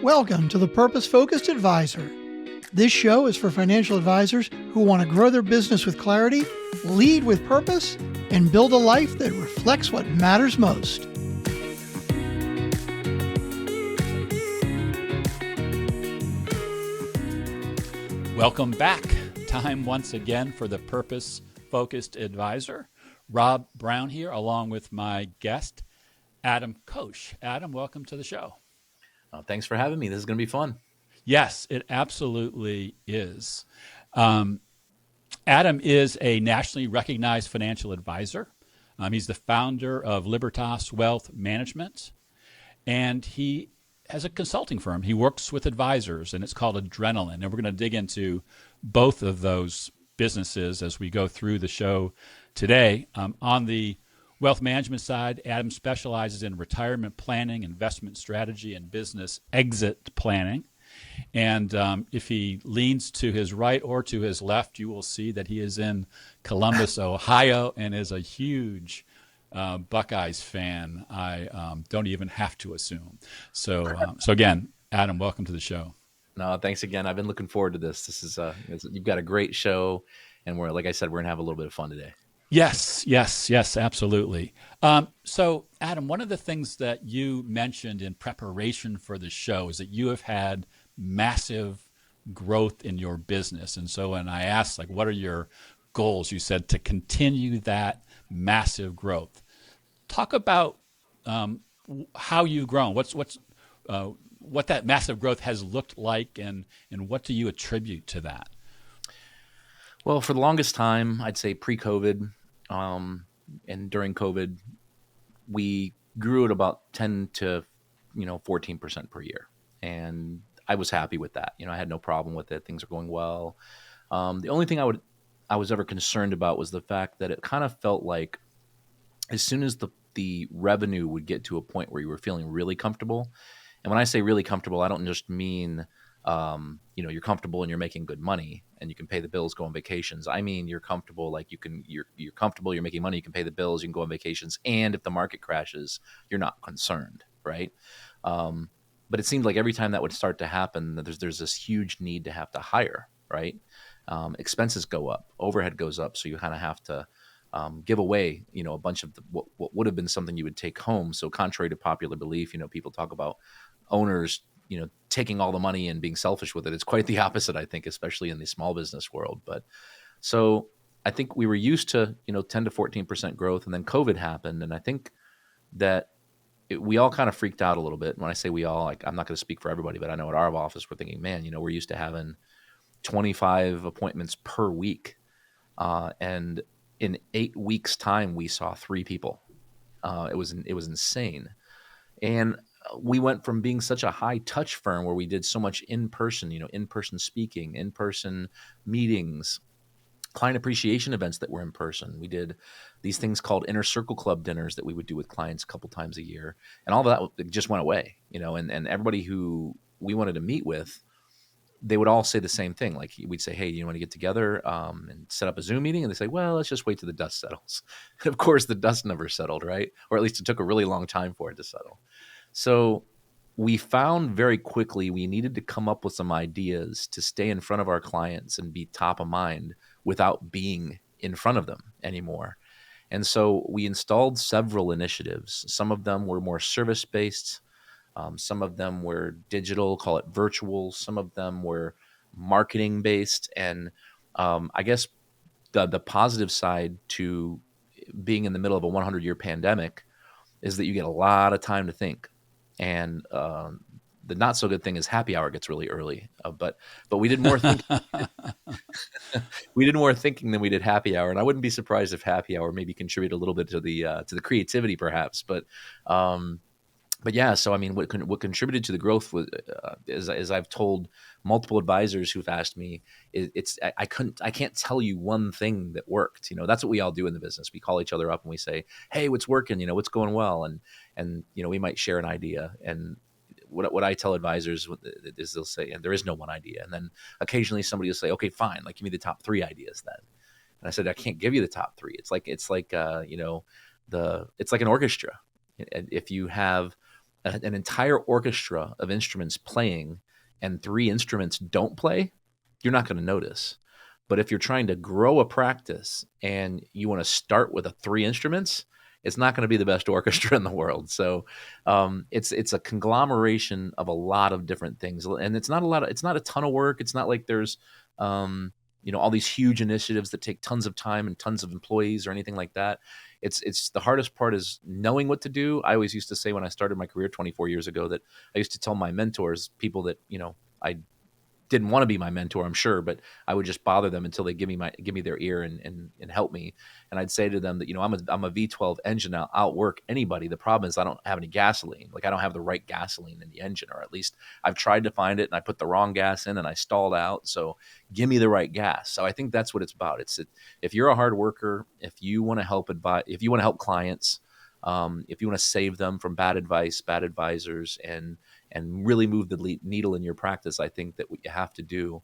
Welcome to the Purpose Focused Advisor. This show is for financial advisors who want to grow their business with clarity, lead with purpose, and build a life that reflects what matters most. Welcome back. Time once again for the Purpose Focused Advisor. Rob Brown here, along with my guest, Adam Koós. Adam, welcome to the show. Thanks for having me. This is going to be fun. Yes, it absolutely is. Adam is a nationally recognized financial advisor. He's the founder of Libertas Wealth Management, and he has a consulting firm. He works with advisors, and it's called Adrenaline. And we're going to dig into both of those businesses as we go through the show today. On the wealth management side, Adam specializes in retirement planning, investment strategy, and business exit planning. And if he leans to his right or to his left, you will see that he is in Columbus, Ohio, and is a huge Buckeyes fan. I don't even have to assume. So again, Adam, welcome to the show. No, thanks again. I've been looking forward to this. This is you've got a great show, and like I said, we're gonna have a little bit of fun today. Yes, absolutely. So, Adam, one of the things that you mentioned in preparation for the show is that you have had massive growth in your business. And so when I asked, what are your goals, you said to continue that massive growth. Talk about how you've grown. What that massive growth has looked like, and what do you attribute to that? Well, for the longest time, I'd say pre-COVID, and during COVID, we grew at about 10 to 14% per year, and I was happy with that. I had no problem with it. Things are going well. The only thing I was ever concerned about was the fact that it kind of felt like as soon as the revenue would get to a point where you were feeling really comfortable, and when I say really comfortable, I don't just mean you're comfortable and you're making good money and you can pay the bills, go on vacations. I mean, you're comfortable, you're comfortable, you're making money, you can pay the bills, you can go on vacations, and if the market crashes, you're not concerned, right? But it seemed like every time that would start to happen, that there's this huge need to have to hire, right? Expenses go up, overhead goes up, so you kind of have to give away, a bunch of what would have been something you would take home. So contrary to popular belief, people talk about owners taking all the money and being selfish with it. It's quite the opposite, I think, especially in the small business world. But so I think we were used to, 10 to 14% growth, and then COVID happened. And I think that we all kind of freaked out a little bit. When I say we all, I'm not going to speak for everybody, but I know at our office, we're thinking, man, we're used to having 25 appointments per week. And in 8 weeks' time, we saw 3 people. It was insane. And we went from being such a high touch firm where we did so much in-person, in-person speaking, in-person meetings, client appreciation events that were in person. We did these things called inner circle club dinners that we would do with clients a couple times a year. And all of that just went away, and everybody who we wanted to meet with, they would all say the same thing. Like we'd say, hey, you want to get together and set up a Zoom meeting? And they say, well, let's just wait till the dust settles. And of course, the dust never settled, right? Or at least it took a really long time for it to settle. So we found very quickly we needed to come up with some ideas to stay in front of our clients and be top of mind without being in front of them anymore. And so we installed several initiatives. Some of them were more service-based. Some of them were digital, call it virtual. Some of them were marketing-based. And I guess the positive side to being in the middle of a 100-year pandemic is that you get a lot of time to think. And the not so good thing is happy hour gets really early. But we did more thinking. We did more thinking than we did happy hour, and I wouldn't be surprised if happy hour maybe contributed a little bit to the creativity, perhaps. But yeah, so I mean, what contributed to the growth was, as I've told multiple advisors who've asked me, I can't tell you one thing that worked. That's what we all do in the business. We call each other up and we say, hey, what's working? What's going well? And we might share an idea. And what I tell advisors is they'll say, and there is no one idea. And then occasionally somebody will say, okay, fine, give me the top 3 ideas then. And I said, I can't give you the top 3. It's like an orchestra. If you have an entire orchestra of instruments playing and 3 instruments don't play, you're not going to notice. But if you're trying to grow a practice and you want to start with 3 instruments, it's not going to be the best orchestra in the world. So it's a conglomeration of a lot of different things, and it's not a ton of work. It's not like there's all these huge initiatives that take tons of time and tons of employees or anything like that. It's the hardest part is knowing what to do. I always used to say when I started my career 24 years ago that I used to tell my mentors, people that I didn't want to be my mentor, I'm sure, but I would just bother them until they give me their ear and help me. And I'd say to them that, I'm a V12 engine. I'll outwork anybody. The problem is I don't have any gasoline. Like I don't have the right gasoline in the engine, or at least I've tried to find it and I put the wrong gas in and I stalled out. So give me the right gas. So I think that's what it's about. If you're a hard worker, if you want to help clients, if you want to save them from bad advice, bad advisors, and really move the needle in your practice, I think that what you have to do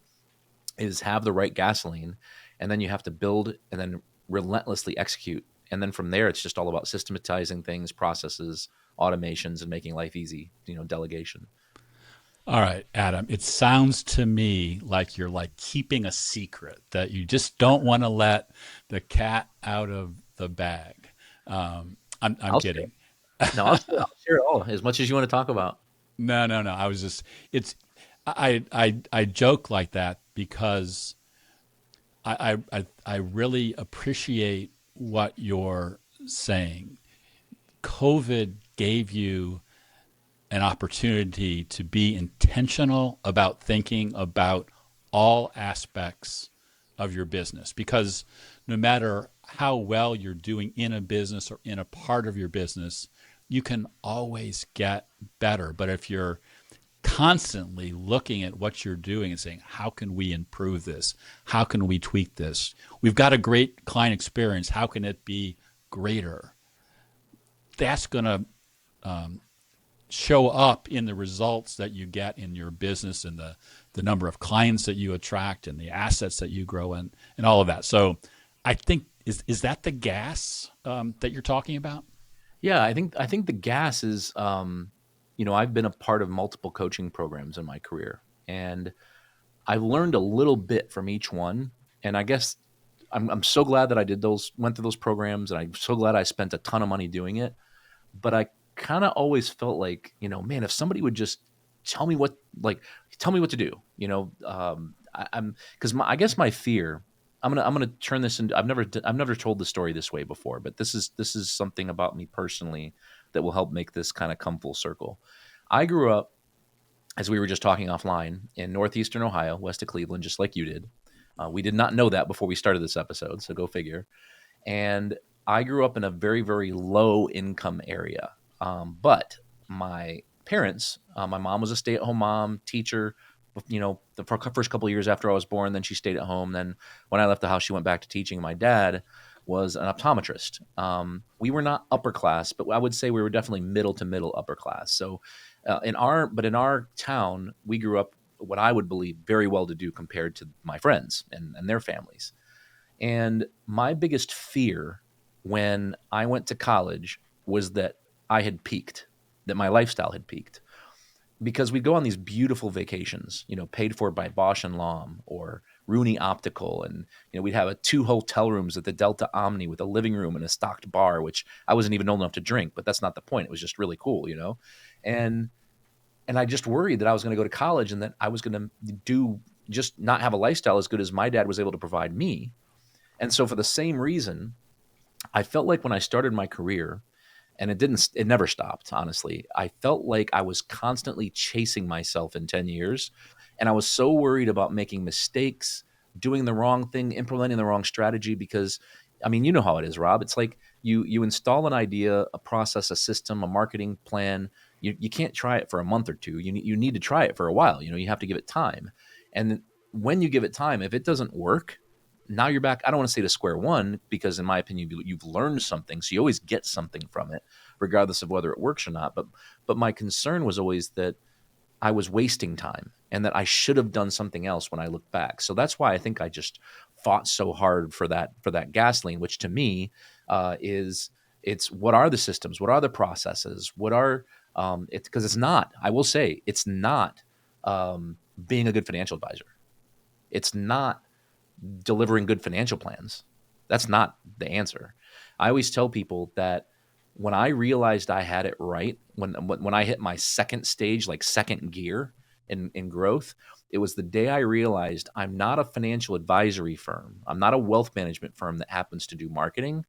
is have the right gasoline, and then you have to build and then relentlessly execute. And then from there, it's just all about systematizing things, processes, automations, and making life easy, delegation. All right, Adam, it sounds to me like you're like keeping a secret that you just don't want to let the cat out of the bag. I'm kidding. I'll share it all as much as you want to talk about. No. I was just, I joke like that because I really appreciate what you're saying. COVID gave you an opportunity to be intentional about thinking about all aspects of your business, because no matter how well you're doing in a business or in a part of your business, you can always get better. But if you're constantly looking at what you're doing and saying, how can we improve this? How can we tweak this? We've got a great client experience. How can it be greater? That's going to show up in the results that you get in your business and the number of clients that you attract and the assets that you grow and all of that. So I think, is that the gas that you're talking about? Yeah, I think the gas is, I've been a part of multiple coaching programs in my career, and I've learned a little bit from each one. And I guess I'm so glad that I went through those programs, and I'm so glad I spent a ton of money doing it. But I kind of always felt like, man, if somebody would just tell me what to do, I guess my fear. I'm gonna turn this into. I've never told the story this way before, but this is something about me personally that will help make this kind of come full circle. I grew up, as we were just talking offline, in northeastern Ohio, west of Cleveland, just like you did. We did not know that before we started this episode, so go figure. And I grew up in a very, very low income area, but my parents, my mom was a stay-at-home mom, teacher. The first couple of years after I was born, then she stayed at home. Then when I left the house, she went back to teaching. My dad was an optometrist. We were not upper class, but I would say we were definitely middle to middle upper class. So in our town, we grew up what I would believe very well to do compared to my friends and their families. And my biggest fear when I went to college was that I had peaked, that my lifestyle had peaked. Because we'd go on these beautiful vacations, paid for by Bosch and Lomb or Rooney Optical. And, we'd have 2 hotel rooms at the Delta Omni with a living room and a stocked bar, which I wasn't even old enough to drink, but that's not the point. It was just really cool, And I just worried that I was going to go to college and that I was going to not have a lifestyle as good as my dad was able to provide me. And so for the same reason, I felt like when I started my career, and it never stopped, honestly. I felt like I was constantly chasing myself in 10 years. And I was so worried about making mistakes, doing the wrong thing, implementing the wrong strategy, because, you know how it is, Rob. It's like you install an idea, a process, a system, a marketing plan. You can't try it for a month or two. You need to try it for a while. You have to give it time. And when you give it time, if it doesn't work, now you're back. I don't want to say to square one, because in my opinion, you've learned something. So you always get something from it, regardless of whether it works or not. But my concern was always that I was wasting time and that I should have done something else when I look back. So that's why I think I just fought so hard for that gasoline, which to me it's what are the systems? What are the processes? What are It's because it's not. I will say it's not being a good financial advisor. It's not delivering good financial plans. That's not the answer. I always tell people that when I realized I had it right, when I hit my second stage, like second gear in growth, it was the day I realized I'm not a financial advisory firm. I'm not a wealth management firm that happens to do marketing.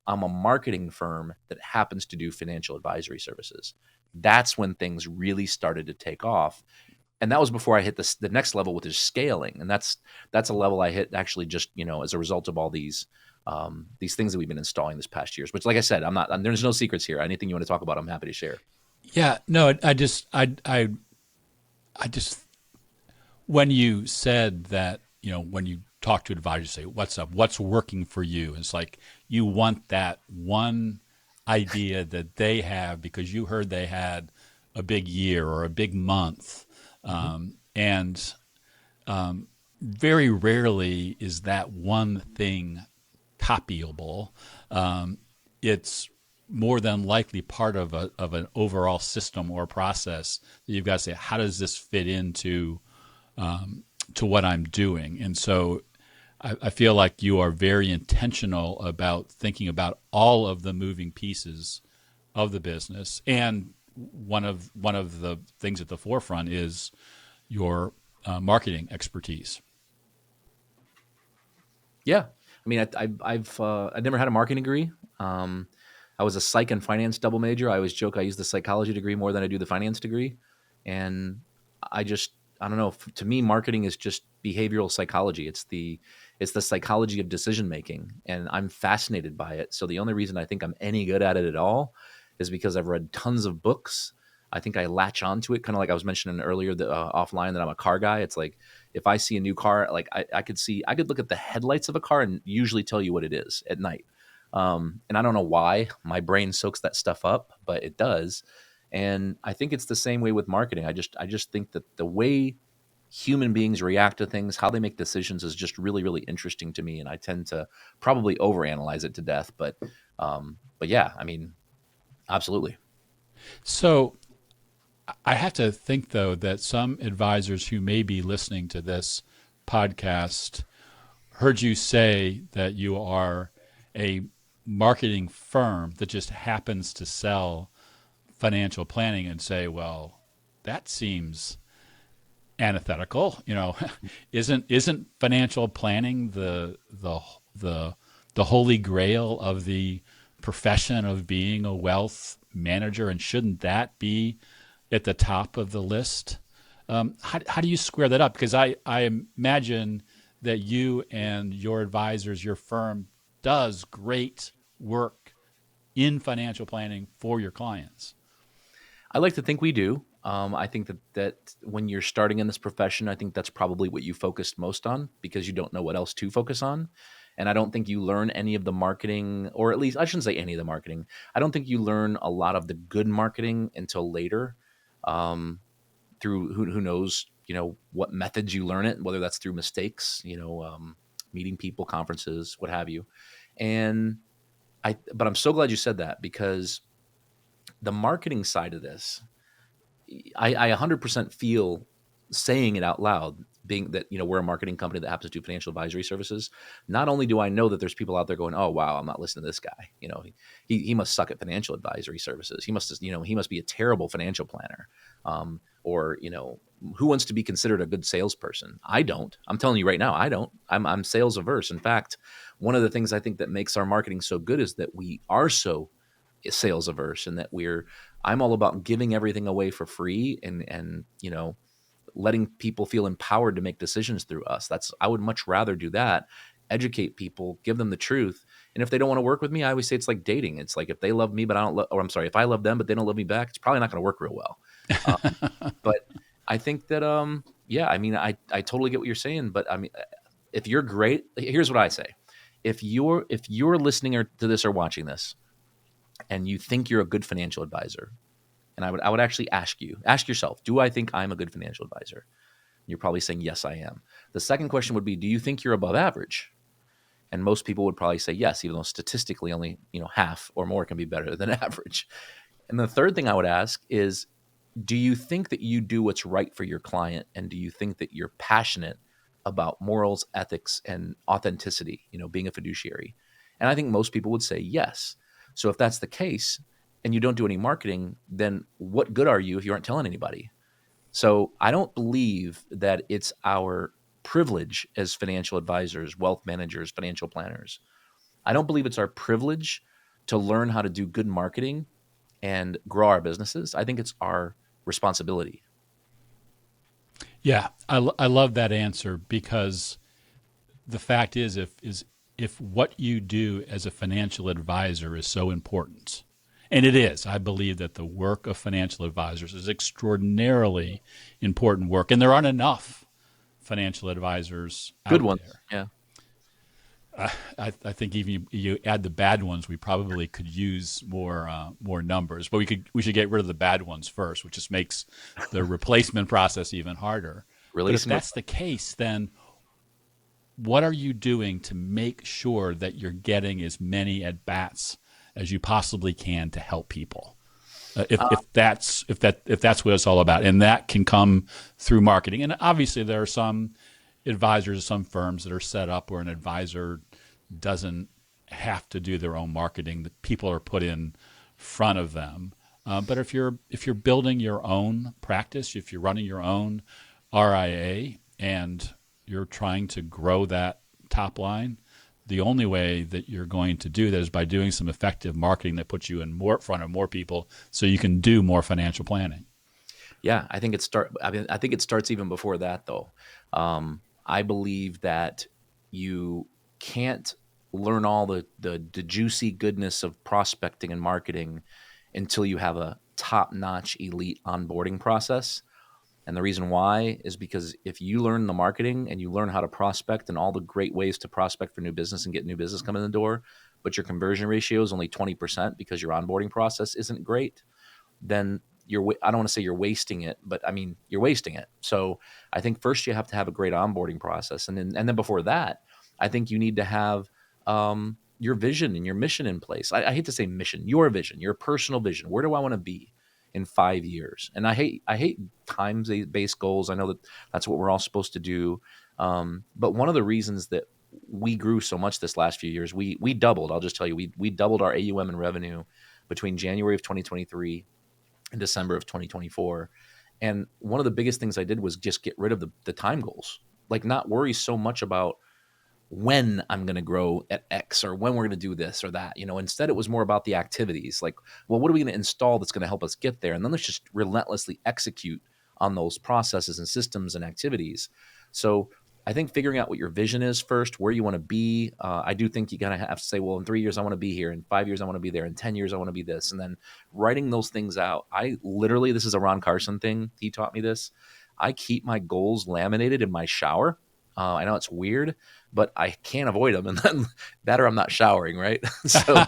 I'm a marketing firm that happens to do financial advisory services. That's when things really started to take off. And that was before I hit the next level, which is scaling. And that's a level I hit actually just, as a result of all these things that we've been installing this past years, which, like I said, there's no secrets here. Anything you want to talk about, I'm happy to share. Yeah, no, I just, when you said that, when you talk to advisors, say, what's up, what's working for you? It's like, you want that one idea that they have because you heard they had a big year or a big month. And very rarely is that one thing copyable. It's more than likely part of an overall system or process that you've got to say, how does this fit into to what I'm doing? And so I feel like you are very intentional about thinking about all of the moving pieces of the business. And one of the things at the forefront is your marketing expertise. Yeah, I mean, I've never had a marketing degree. I was a psych and finance double major. I always joke I use the psychology degree more than I do the finance degree, and I don't know. To me, marketing is just behavioral psychology. It's the psychology of decision making, and I'm fascinated by it. So the only reason I think I'm any good at it at all is because I've read tons of books. I think I latch onto it, kind of like I was mentioning earlier offline that I'm a car guy. It's like if I see a new car, like I could look at the headlights of a car and usually tell you what it is at night. And I don't know why my brain soaks that stuff up, but it does. And I think it's the same way with marketing. I just think that the way human beings react to things, how they make decisions is just really, really interesting to me. And I tend to probably overanalyze it to death. But yeah, I mean, absolutely. So I have to think, though, that some advisors who may be listening to this podcast heard you say that you are a marketing firm that just happens to sell financial planning and say, well, that seems antithetical. Isn't financial planning the holy grail of the profession of being a wealth manager, and shouldn't that be at the top of the list? How do you square that up? Because I imagine that you and your advisors, your firm, does great work in financial planning for your clients. I like to think we do. I think that when you're starting in this profession, I think that's probably what you focused most on because you don't know what else to focus on. And I don't think you learn any of the marketing, or at least I shouldn't say any of the marketing. I don't think you learn a lot of the good marketing until later, through who knows, what methods you learn it, whether that's through mistakes, meeting people, conferences, what have you. But I'm so glad you said that because the marketing side of this, I 100% feel saying it out loud, being that, we're a marketing company that happens to do financial advisory services. Not only do I know that there's people out there going, oh, wow, I'm not listening to this guy. He must suck at financial advisory services. He must be a terrible financial planner. Or, who wants to be considered a good salesperson? I don't. I'm telling you right now, I don't. I'm sales averse. In fact, one of the things I think that makes our marketing so good is that we are so sales averse, and that I'm all about giving everything away for free and letting people feel empowered to make decisions through us. I would much rather do that, educate people, give them the truth. And if they don't want to work with me, I always say it's like dating. It's like if they love me, but if I love them, but they don't love me back, it's probably not going to work real well. But I think that, I totally get what you're saying, but I mean, if you're great, here's what I say. If you're listening to this or watching this and you think you're a good financial advisor, and I would actually ask yourself, do I think I'm a good financial advisor? You're probably saying, yes, I am. The second question would be, do you think you're above average? And most people would probably say yes, even though statistically only, half or more can be better than average. And the third thing I would ask is, do you think that you do what's right for your client? And do you think that you're passionate about morals, ethics, and authenticity, being a fiduciary? And I think most people would say yes. So if that's the case and you don't do any marketing, then what good are you if you aren't telling anybody? So I don't believe that it's our privilege as financial advisors, wealth managers, financial planners. I don't believe it's our privilege to learn how to do good marketing and grow our businesses. I think it's our responsibility. Yeah, I love that answer, because the fact is, if what you do as a financial advisor is so important, and it is, I believe that the work of financial advisors is extraordinarily important work, and there aren't enough financial advisors Good out ones. there. Yeah. I think even you add the bad ones, we probably could use more numbers, but we should get rid of the bad ones first, which just makes the replacement process even harder. Really? But if that's the case, then what are you doing to make sure that you're getting as many at bats as you possibly can to help people? If that's what it's all about, and that can come through marketing. And obviously, there are some advisors, some firms that are set up where an advisor doesn't have to do their own marketing; that people are put in front of them. But if you're building your own practice, if you're running your own RIA, and you're trying to grow that top line, the only way that you're going to do that is by doing some effective marketing that puts you in front of more people, so you can do more financial planning. Yeah, I think it starts even before that, though. I believe that you can't learn all the juicy goodness of prospecting and marketing until you have a top-notch elite onboarding process. And the reason why is because if you learn the marketing and you learn how to prospect and all the great ways to prospect for new business and get new business coming in the door, but your conversion ratio is only 20% because your onboarding process isn't great, then I don't want to say you're wasting it, but I mean, you're wasting it. So I think first you have to have a great onboarding process. And then before that, I think you need to have your vision and your mission in place. I hate to say mission, your vision, your personal vision. Where do I want to be in 5 years? And I hate time-based goals. I know that that's what we're all supposed to do. But one of the reasons that we grew so much this last few years, we doubled. I'll just tell you, we doubled our AUM and revenue between January of 2023 and December of 2024. And one of the biggest things I did was just get rid of the time goals, like not worry so much about when I'm going to grow at X or when we're going to do this or that. Instead it was more about the activities, like, well, what are we going to install that's going to help us get there? And then let's just relentlessly execute on those processes and systems and activities. So I think figuring out what your vision is first, where you want to be. I do think you got to have to say, well, in 3 years, I want to be here. In 5 years, I want to be there. In 10 years, I want to be this. And then writing those things out. This is a Ron Carson thing. He taught me this. I keep my goals laminated in my shower. I know it's weird, but I can't avoid them. And then that or I'm not showering, right? So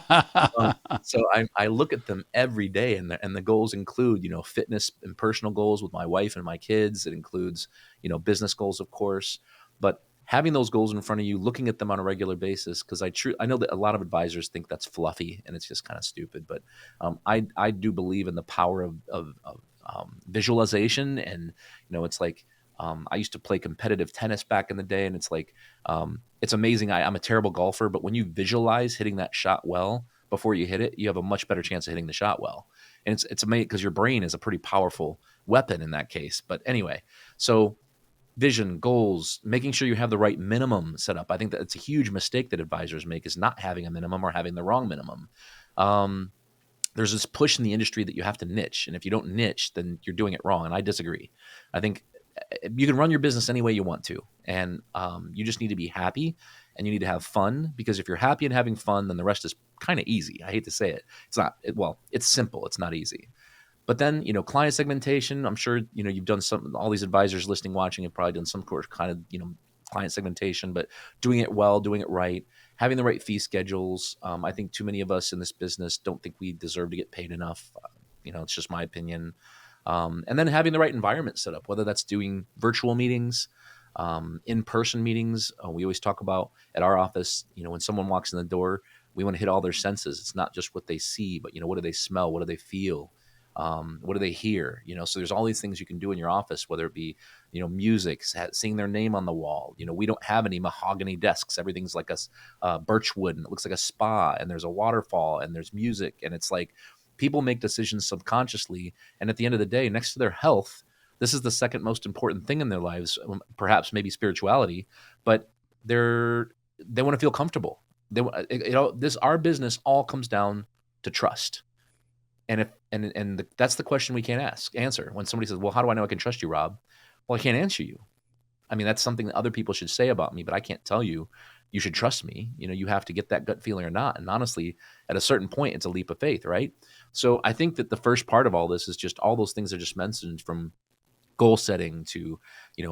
I look at them every day, and the goals include, fitness and personal goals with my wife and my kids. It includes, business goals, of course. But having those goals in front of you, looking at them on a regular basis, because I know that a lot of advisors think that's fluffy and it's just kind of stupid. But I do believe in the power of visualization, and it's like I used to play competitive tennis back in the day, and it's like it's amazing. I'm a terrible golfer, but when you visualize hitting that shot well before you hit it, you have a much better chance of hitting the shot well. And it's amazing because your brain is a pretty powerful weapon in that case. But anyway, so vision, goals, making sure you have the right minimum set up. I think that it's a huge mistake that advisors make, is not having a minimum or having the wrong minimum. There's this push in the industry that you have to niche. And if you don't niche, then you're doing it wrong. And I disagree. I think you can run your business any way you want to. And you just need to be happy, and you need to have fun, because if you're happy and having fun, then the rest is kind of easy. I hate to say it. It's not, it's simple. It's not easy. But then, client segmentation, I'm sure, you've done all these advisors listening, watching have probably done some kind of, client segmentation, but doing it well, doing it right, having the right fee schedules. I think too many of us in this business don't think we deserve to get paid enough. It's just my opinion. And then having the right environment set up, whether that's doing virtual meetings, in-person meetings. We always talk about at our office, when someone walks in the door, We want to hit all their senses. It's not just what they see, but, what do they smell? What do they feel? What do they hear? So there's all these things you can do in your office, whether it be, music, seeing their name on the wall. We don't have any mahogany desks. Everything's like a birch wood, and it looks like a spa, and there's a waterfall, and there's music. And it's like people make decisions subconsciously. And at the end of the day, next to their health, this is the second most important thing in their lives, perhaps maybe spirituality, but they want to feel comfortable. Our business all comes down to trust. And that's the question we can't answer when somebody says, well, how do I know I can trust you, Rob? Well, I can't answer you. I mean, that's something that other people should say about me, but I can't tell you, you should trust me. You have to get that gut feeling or not. And honestly, at a certain point, it's a leap of faith, right? So I think that the first part of all this is just all those things I just mentioned, from goal setting to,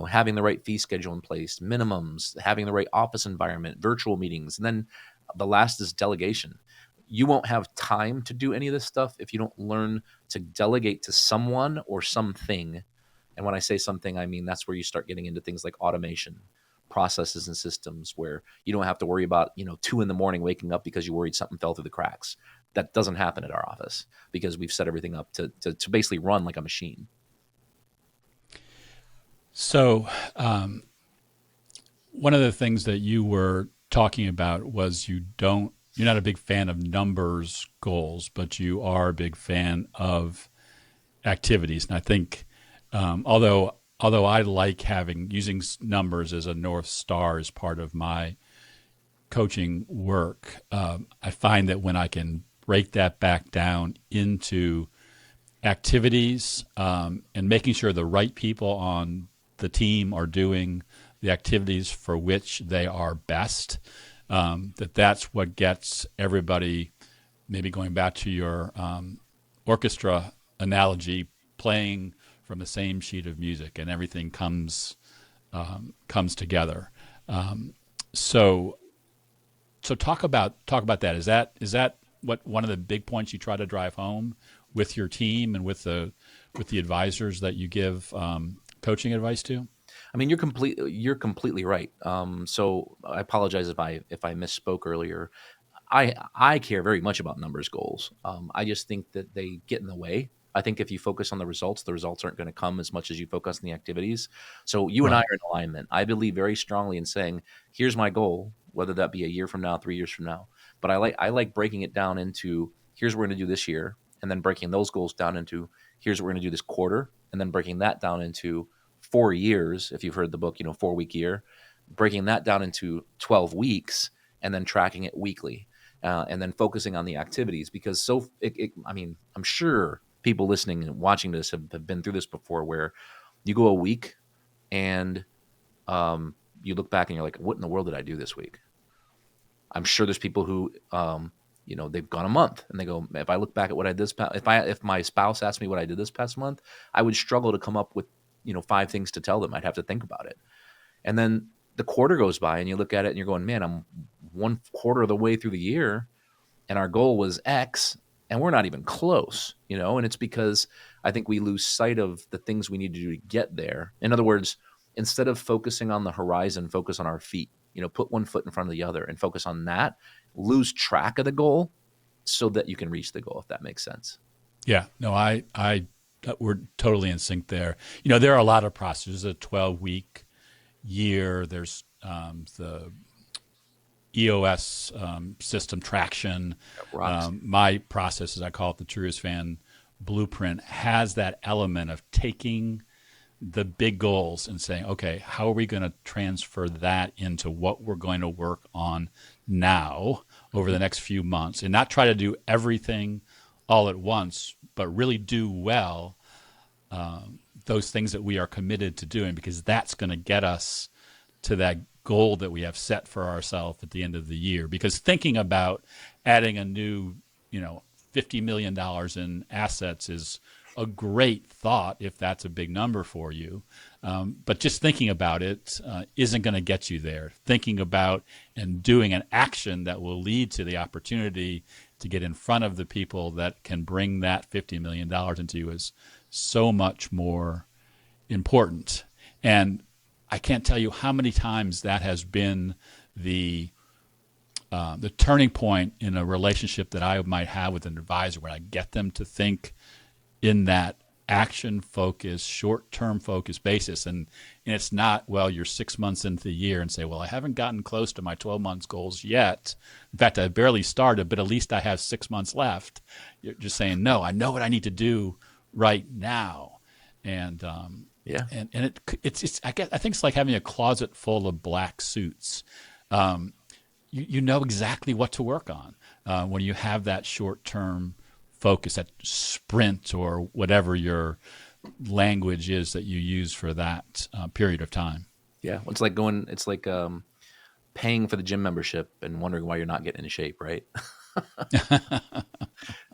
having the right fee schedule in place, minimums, having the right office environment, virtual meetings. And then the last is delegation. You won't have time to do any of this stuff if you don't learn to delegate to someone or something. And when I say something, I mean, that's where you start getting into things like automation, processes and systems, where you don't have to worry about, 2 a.m. waking up because you worried something fell through the cracks. That doesn't happen at our office because we've set everything up to basically run like a machine. So one of the things that you were talking about was you're not a big fan of numbers goals, but you are a big fan of activities. And I think, although I like using numbers as a North Star as part of my coaching work, I find that when I can break that back down into activities, and making sure the right people on the team are doing the activities for which they are best, that's what gets everybody, maybe going back to your orchestra analogy, playing from the same sheet of music, and everything comes together. So talk about that. Is that what one of the big points you try to drive home with your team and with the advisors that you give coaching advice to? I mean, you're completely right. So I apologize if I misspoke earlier. I care very much about numbers goals. I just think that they get in the way. I think if you focus on the results aren't going to come as much as you focus on the activities. So you and I are in alignment. I believe very strongly in saying, here's my goal, whether that be a year from now, 3 years from now. But I like breaking it down into, here's what we're going to do this year, and then breaking those goals down into, here's what we're going to do this quarter, and then breaking that down into 4 years. If you've heard the book, 4-week year, breaking that down into 12 weeks, and then tracking it weekly, and then focusing on the activities. Because I'm sure people listening and watching this have been through this before, where you go a week and you look back and you're like, what in the world did I do this week? I'm sure there's people who, they've gone a month and they go, if I look back at what I did if my spouse asked me what I did this past month, I would struggle to come up with, 5 things to tell them. I'd have to think about it. And then the quarter goes by and you look at it and you're going, man, I'm 1/4 of the way through the year and our goal was X and we're not even close, and it's because I think we lose sight of the things we need to do to get there. In other words, instead of focusing on the horizon, focus on our feet, put one foot in front of the other and focus on that, lose track of the goal so that you can reach the goal, if that makes sense. Yeah, no, we're totally in sync there. There are a lot of processes. There's a 12-week year. There's the EOS system traction. My process, as I call it, the Truest Fan Blueprint, has that element of taking the big goals and saying, okay, how are we going to transfer that into what we're going to work on now over the next few months, and not try to do everything all at once, but really do well those things that we are committed to doing, because that's going to get us to that goal that we have set for ourselves at the end of the year. Because thinking about adding a new, $50 million in assets is a great thought if that's a big number for you. But just thinking about it isn't going to get you there. Thinking about and doing an action that will lead to the opportunity to get in front of the people that can bring that $50 million into you is so much more important. And I can't tell you how many times that has been the the turning point in a relationship that I might have with an advisor, when I get them to think in that action focused, short-term focused basis. And it's not, well, you're 6 months into the year and say, well, I haven't gotten close to my 12 months goals yet. In fact, I barely started, but at least I have 6 months left. You're just saying, no, I know what I need to do right now. And, Yeah. and it's I think it's like having a closet full of black suits. You know exactly what to work on when you have that short-term focus, that sprint, or whatever your language is that you use for that period of time. Yeah. It's like paying for the gym membership and wondering why you're not getting in shape, right?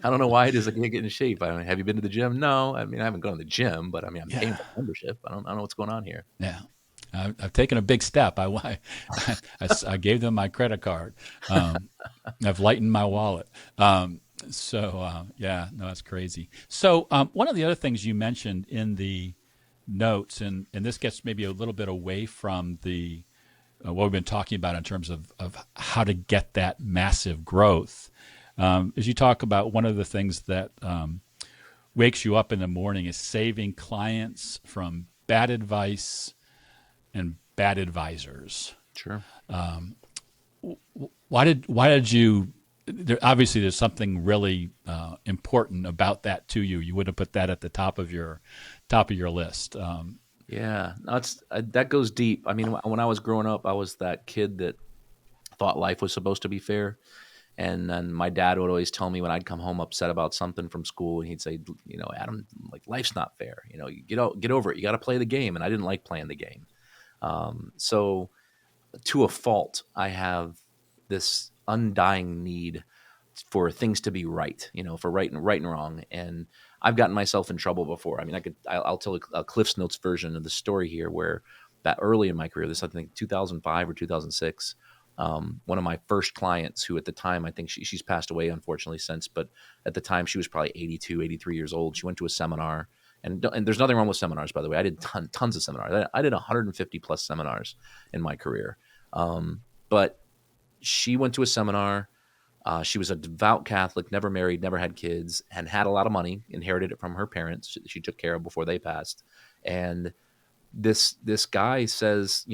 I don't know why it is I can't get in shape. I mean, have you been to the gym? No. I mean, I haven't gone to the gym, but I mean, I'm paying for the membership. I don't know what's going on here. Yeah. I've taken a big step. I gave them my credit card. I've lightened my wallet. Yeah, no, that's crazy. So one of the other things you mentioned in the notes, and this gets maybe a little bit away from the what we've been talking about in terms of how to get that massive growth, is you talk about one of the things that wakes you up in the morning is saving clients from bad advice and bad advisors. Sure. Why did you? Obviously, there's something really important about that to you. You would have put that at the top of your list. Yeah, no, that goes deep. I mean, when I was growing up, I was that kid that thought life was supposed to be fair. And then my dad would always tell me when I'd come home upset about something from school, and he'd say, Adam, like, life's not fair. You get over it. You got to play the game. And I didn't like playing the game. So to a fault, I have this undying need for things to be right, for right and wrong. And I've gotten myself in trouble before. I mean, I'll tell a Cliff's Notes version of the story here, where that early in my career, this, I think 2005 or 2006, one of my first clients, who at the time, I think she's passed away unfortunately since, but at the time she was probably 82, 83 years old. She went to a seminar, and there's nothing wrong with seminars, by the way. I did tons of seminars. I did 150 plus seminars in my career. But she went to a seminar. She was a devout Catholic, never married, never had kids, and had a lot of money, inherited it from her parents. She took care of before they passed. And this guy says,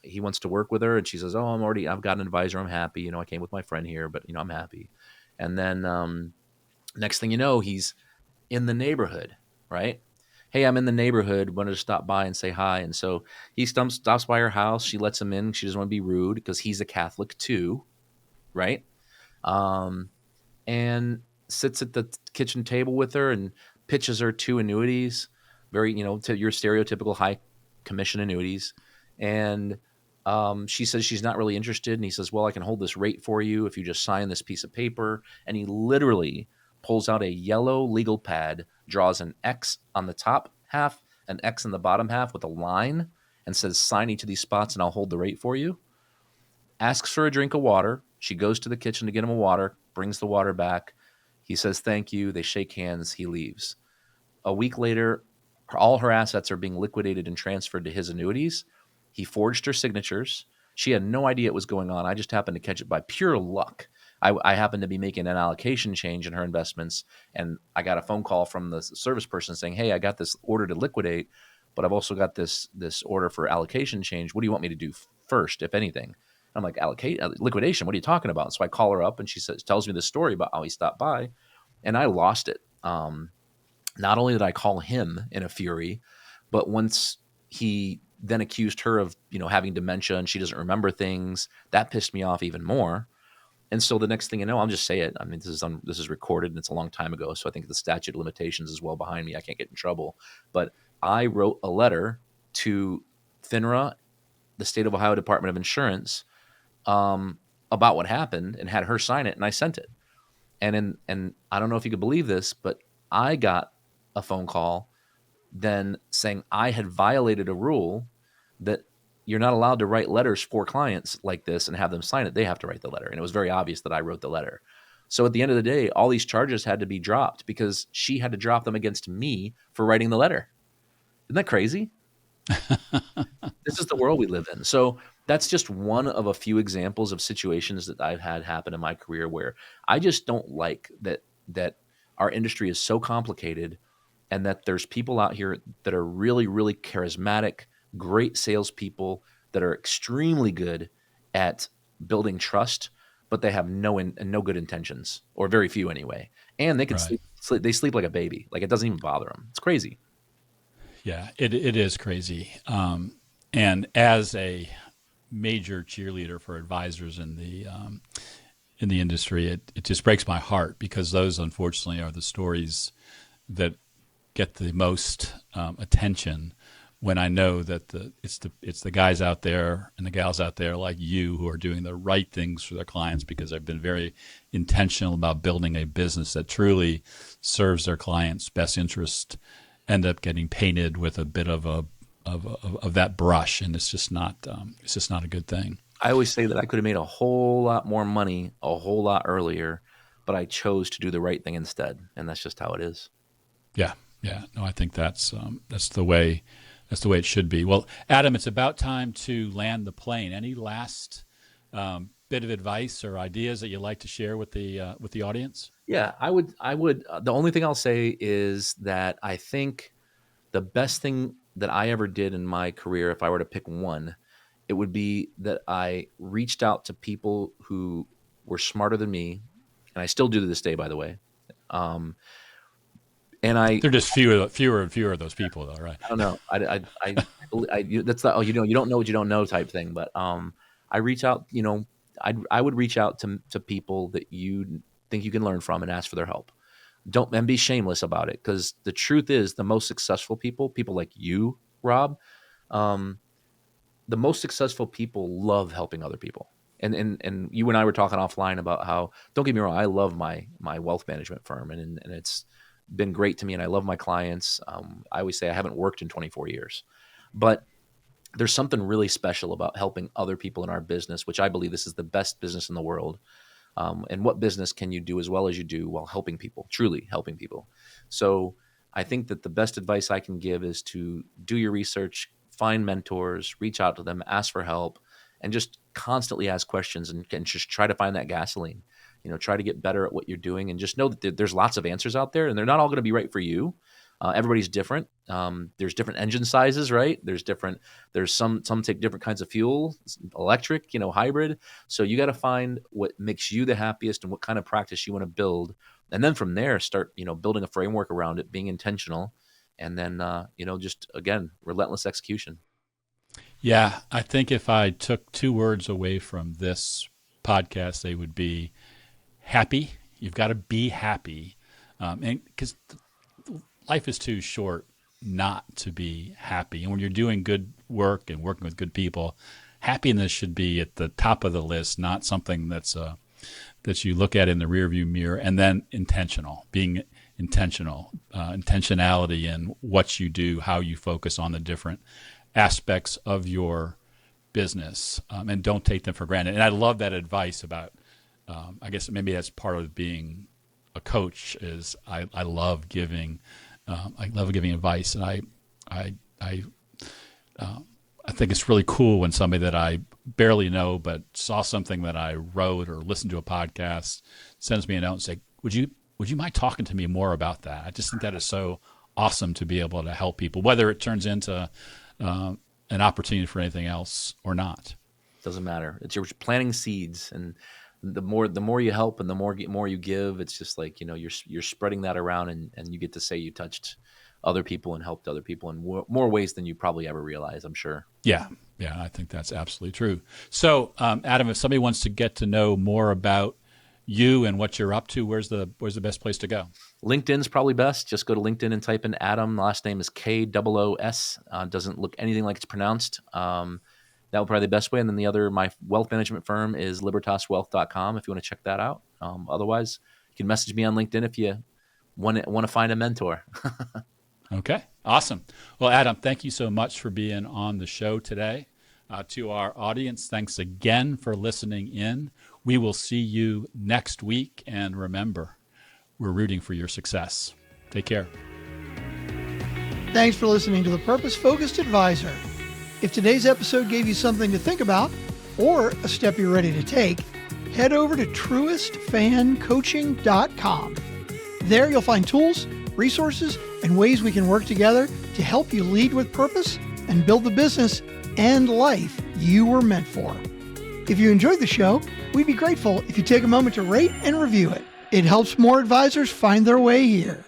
he wants to work with her, and she says, "Oh, I've got an advisor. I'm happy. I came with my friend here, but I'm happy." And then next thing you know, he's in the neighborhood, right? "Hey, I'm in the neighborhood. Wanted to stop by and say hi." And so he stops by her house. She lets him in. She doesn't want to be rude because he's a Catholic too, right? And sits at the kitchen table with her and pitches her 2 annuities, very, to your stereotypical high commission annuities. And she says she's not really interested. And he says, "Well, I can hold this rate for you if you just sign this piece of paper." And he literally pulls out a yellow legal pad, draws an X on the top half, an X in the bottom half with a line, and says, "Sign each of these spots and I'll hold the rate for you." Asks for a drink of water. She goes to the kitchen to get him a water, brings the water back. He says, "Thank you." They shake hands. He leaves. A week later, all her assets are being liquidated and transferred to his annuities. He forged her signatures. She had no idea what was going on. I just happened to catch it by pure luck. I happened to be making an allocation change in her investments, and I got a phone call from the service person saying, "Hey, I got this order to liquidate, but I've also got this order for allocation change. What do you want me to do first, if anything?" I'm like, liquidation? What are you talking about? So I call her up, and she tells me this story about how he stopped by, and I lost it. Not only did I call him in a fury, but once he then accused her of, having dementia and she doesn't remember things, that pissed me off even more. And so the next thing you know, I'll just say it. I mean, this is recorded and it's a long time ago, so I think the statute of limitations is well behind me. I can't get in trouble. But I wrote a letter to FINRA, the State of Ohio Department of Insurance, about what happened, and had her sign it, and I sent it. And I don't know if you could believe this, but I got a phone call then saying I had violated a rule that you're not allowed to write letters for clients like this and have them sign it. They have to write the letter. And it was very obvious that I wrote the letter. So at the end of the day, all these charges had to be dropped because she had to drop them against me for writing the letter. Isn't that crazy? This is the world we live in. So that's just one of a few examples of situations that I've had happen in my career where I just don't like that our industry is so complicated, and that there's people out here that are really, really charismatic, great salespeople that are extremely good at building trust, but they have no good intentions, or very few anyway. And they can Right. they sleep like a baby. Like, it doesn't even bother them. It's crazy. Yeah, it is crazy. And as a major cheerleader for advisors in the industry, it just breaks my heart, because those, unfortunately, are the stories that get the most attention, when I know that it's the guys out there and the gals out there like you who are doing the right things for their clients, because they've been very intentional about building a business that truly serves their clients' best interest, end up getting painted with a bit of that brush, and it's just not a good thing. I always say that I could have made a whole lot more money a whole lot earlier, but I chose to do the right thing instead, and that's just how it is. Yeah. No, I think that's the way it should be. Well, Adam, it's about time to land the plane. Any last bit of advice or ideas that you'd like to share with the audience? Yeah, I would. The only thing I'll say is that I think the best thing that I ever did in my career, if I were to pick one, it would be that I reached out to people who were smarter than me, and I still do to this day, by the way. And they're just fewer and fewer of those people, though, right? I don't know. That's the you don't know what you don't know type thing. But I reach out. I would reach out to people that you think you can learn from and ask for their help. And be shameless about it, because the truth is, the most successful people like you, Rob, the most successful people love helping other people. And you and I were talking offline about how, don't get me wrong, I love my wealth management firm, and it's been great to me, and I love my clients. I always say I haven't worked in 24 years, but there's something really special about helping other people in our business, which I believe this is the best business in the world. And what business can you do as well as you do while helping people, truly helping people? So I think that the best advice I can give is to do your research, find mentors, reach out to them, ask for help, and just constantly ask questions, and just try to find that gasoline. Try to get better at what you're doing, and just know that there's lots of answers out there, and they're not all going to be right for you. Everybody's different. There's different engine sizes, right? There's some take different kinds of fuel, electric, hybrid. So you got to find what makes you the happiest and what kind of practice you want to build. And then from there, start, building a framework around it, being intentional, and then, just, again, relentless execution. Yeah. I think if I took two words away from this podcast, they would be happy. You've got to be happy. And because life is too short not to be happy. And when you're doing good work and working with good people, happiness should be at the top of the list, not something that you look at in the rearview mirror. And then being intentional, intentionality in what you do, how you focus on the different aspects of your business, and don't take them for granted. And I love that advice about, I guess maybe that's part of being a coach, is I love giving advice, and I think it's really cool when somebody that I barely know but saw something that I wrote or listened to a podcast sends me a note and say, would you mind talking to me more about that? I just think that is so awesome to be able to help people, whether it turns into an opportunity for anything else or not. Doesn't matter. You're planting seeds, and the more you help and the more you give, it's just like, you're spreading that around, and you get to say you touched other people and helped other people in more ways than you probably ever realize, I'm sure. Yeah, I think that's absolutely true. So, Adam, if somebody wants to get to know more about you and what you're up to, where's the best place to go? LinkedIn's probably best. Just go to LinkedIn and type in Adam. The last name is Koos. Doesn't look anything like it's pronounced. That would probably be the best way. And then my wealth management firm is libertaswealth.com if you want to check that out. Otherwise, you can message me on LinkedIn if you want to find a mentor. Okay, awesome. Well, Adam, thank you so much for being on the show today. To our audience, thanks again for listening in. We will see you next week. And remember, we're rooting for your success. Take care. Thanks for listening to The Purpose Focused Advisor. If today's episode gave you something to think about or a step you're ready to take, head over to truestfancoaching.com. There you'll find tools, resources, and ways we can work together to help you lead with purpose and build the business and life you were meant for. If you enjoyed the show, we'd be grateful if you take a moment to rate and review it. It helps more advisors find their way here.